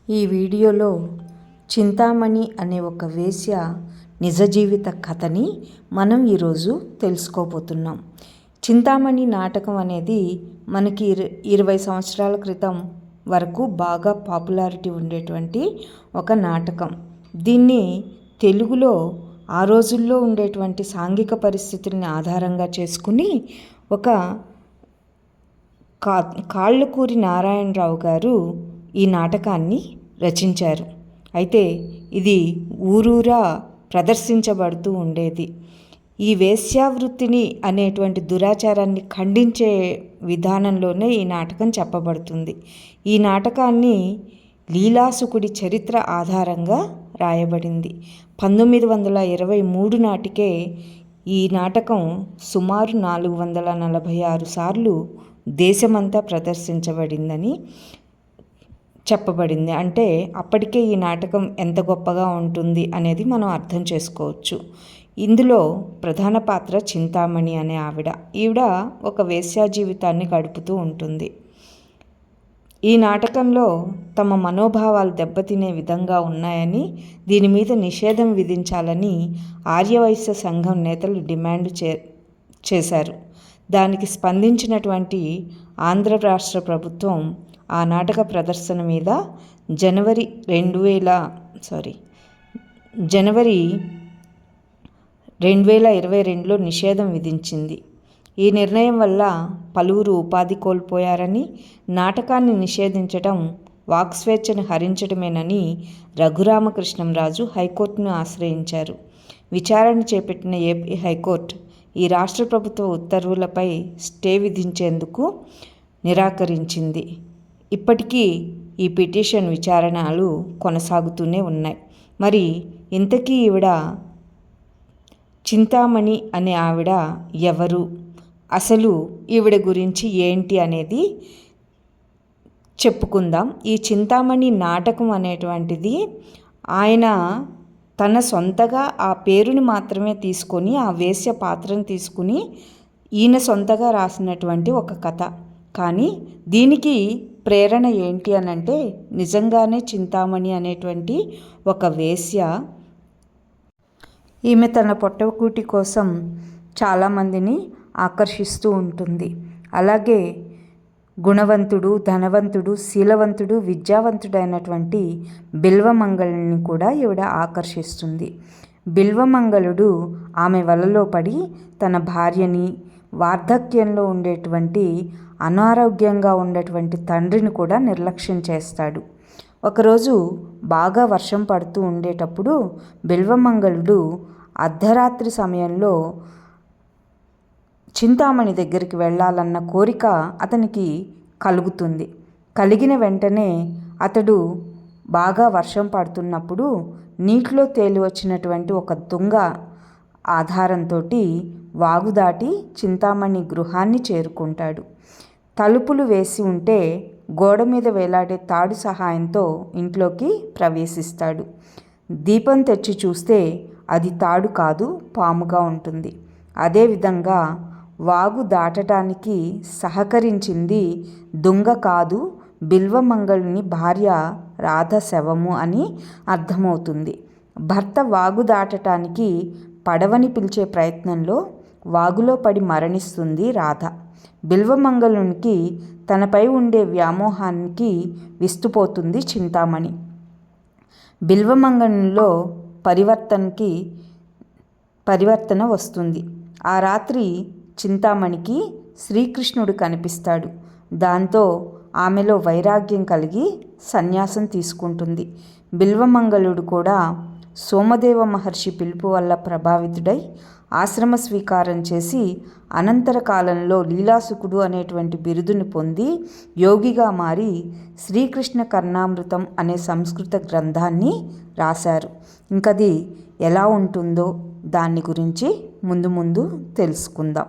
ఈ వీడియోలో చింతామణి అనే ఒక వేశ్య నిజ జీవిత కథని మనం ఈరోజు తెలుసుకోబోతున్నాం. చింతామణి నాటకం అనేది మనకి 20 సంవత్సరాల క్రితం వరకు బాగా పాపులారిటీ ఉండేటువంటి ఒక నాటకం. దీన్ని తెలుగులో ఆ రోజుల్లో ఉండేటువంటి సాంఘిక పరిస్థితుల్ని ఆధారంగా చేసుకుని ఒక కాళ్ళకూరి నారాయణరావు గారు ఈ నాటకాన్ని రచించారు. అయితే ఇది ఊరూరా ప్రదర్శించబడుతూ ఉండేది. ఈ వేశ్యావృత్తిని అనేటువంటి దురాచారాన్ని ఖండించే విధానంలోనే ఈ నాటకం చెప్పబడుతుంది. ఈ నాటకాన్ని లీలాసుకుడి చరిత్ర ఆధారంగా రాయబడింది. 1923 నాటికే ఈ నాటకం సుమారు 446 సార్లు దేశమంతా ప్రదర్శించబడిందని చెప్పబడింది. అంటే అప్పటికే ఈ నాటకం ఎంత గొప్పగా ఉంటుంది అనేది మనం అర్థం చేసుకోవచ్చు. ఇందులో ప్రధాన పాత్ర చింతామణి అనే ఈవిడ ఒక వేశ్యా జీవితాన్ని గడుపుతూ ఉంటుంది. ఈ నాటకంలో తమ మనోభావాలు దెబ్బతినే విధంగా ఉన్నాయని, దీని మీద నిషేధం విధించాలని ఆర్యవైశ్య సంఘం నేతలు డిమాండ్ చేశారు. దానికి స్పందించినటువంటి ఆంధ్ర రాష్ట్ర ప్రభుత్వం ఆ నాటక ప్రదర్శన మీద జనవరి 2022లో నిషేధం విధించింది. ఈ నిర్ణయం వల్ల పలువురు ఉపాధి కోల్పోయారని, నాటకాన్ని నిషేధించడం వాక్స్వేచ్ఛను హరించడమేనని రఘురామకృష్ణంరాజు హైకోర్టును ఆశ్రయించారు. విచారణ చేపట్టిన ఏపీ హైకోర్టు ఈ రాష్ట్ర ప్రభుత్వ ఉత్తర్వులపై స్టే విధించేందుకు నిరాకరించింది. ఇప్పటికీ ఈ పిటిషన్ విచారణలు కొనసాగుతూనే ఉన్నాయి. మరి ఇంతకీ ఈవిడ చింతామణి అనే ఆవిడ ఎవరు, అసలు ఈవిడ గురించి ఏంటి అనేది చెప్పుకుందాం. ఈ చింతామణి నాటకం అనేటువంటిది ఆయన తన సొంతగా ఆ పేరుని మాత్రమే తీసుకొని, ఆ వేశ్య పాత్రను తీసుకుని ఈయన సొంతగా రాసినటువంటి ఒక కథ. కానీ దీనికి ప్రేరణ ఏంటి అని అంటే, నిజంగానే చింతామణి అనేటువంటి ఒక వేశ్య. ఈమె తన పొట్టకూటి కోసం చాలామందిని ఆకర్షిస్తూ ఉంటుంది. అలాగే గుణవంతుడు, ధనవంతుడు, శీలవంతుడు, విద్యావంతుడైనటువంటి బిల్వమంగళుని కూడా ఈవిడ ఆకర్షిస్తుంది. బిల్వమంగళుడు ఆమె వలలో పడి తన భార్యని, వార్ధక్యంలో ఉండేటువంటి అనారోగ్యంగా ఉండేటువంటి తండ్రిని కూడా నిర్లక్ష్యం చేస్తాడు. ఒకరోజు బాగా వర్షం పడుతూ ఉండేటప్పుడు బిల్వమంగళుడు అర్ధరాత్రి సమయంలో చింతామణి దగ్గరికి వెళ్ళాలన్న కోరిక అతనికి కలుగుతుంది. కలిగిన వెంటనే అతడు బాగా వర్షం పడుతున్నప్పుడు నీటిలో తేలి వచ్చినటువంటి ఒక తుంగ ఆధారంతో వాగు దాటి చింతామణి గృహాన్ని చేరుకుంటాడు. తలుపులు వేసి ఉంటే గోడ మీద వేలాడే తాడు సహాయంతో ఇంట్లోకి ప్రవేశిస్తాడు. దీపం తెచ్చి చూస్తే అది తాడు కాదు, పాముగా ఉంటుంది. అదేవిధంగా వాగు దాటడానికి సహకరించింది దొంగ కాదు, బిల్వమంగళుని భార్య రాధ శవము అని అర్థమవుతుంది. భర్త వాగు దాటడానికి పడవని పిలిచే ప్రయత్నంలో వాగులో పడి మరణిస్తుంది రాధ. బిల్వమంగళునికి తనపై ఉండే వ్యామోహానికి విస్తుపోతుంది చింతామణి. బిల్వమంగళునిలో పరివర్తన వస్తుంది. ఆ రాత్రి చింతామణికి శ్రీకృష్ణుడు కనిపిస్తాడు. దాంతో ఆమెలో వైరాగ్యం కలిగి సన్యాసం తీసుకుంటుంది. బిల్వమంగళుడు కూడా సోమదేవ మహర్షి పిలుపు వల్ల ప్రభావితుడై ఆశ్రమ స్వీకారం చేసి అనంతర కాలంలో లీలాసుకుడు అనేటువంటి బిరుదుని పొంది యోగిగా మారి శ్రీకృష్ణ కర్ణామృతం అనే సంస్కృత గ్రంథాన్ని రాశారు. ఇంకది ఎలా ఉంటుందో దాని గురించి ముందు తెలుసుకుందాం.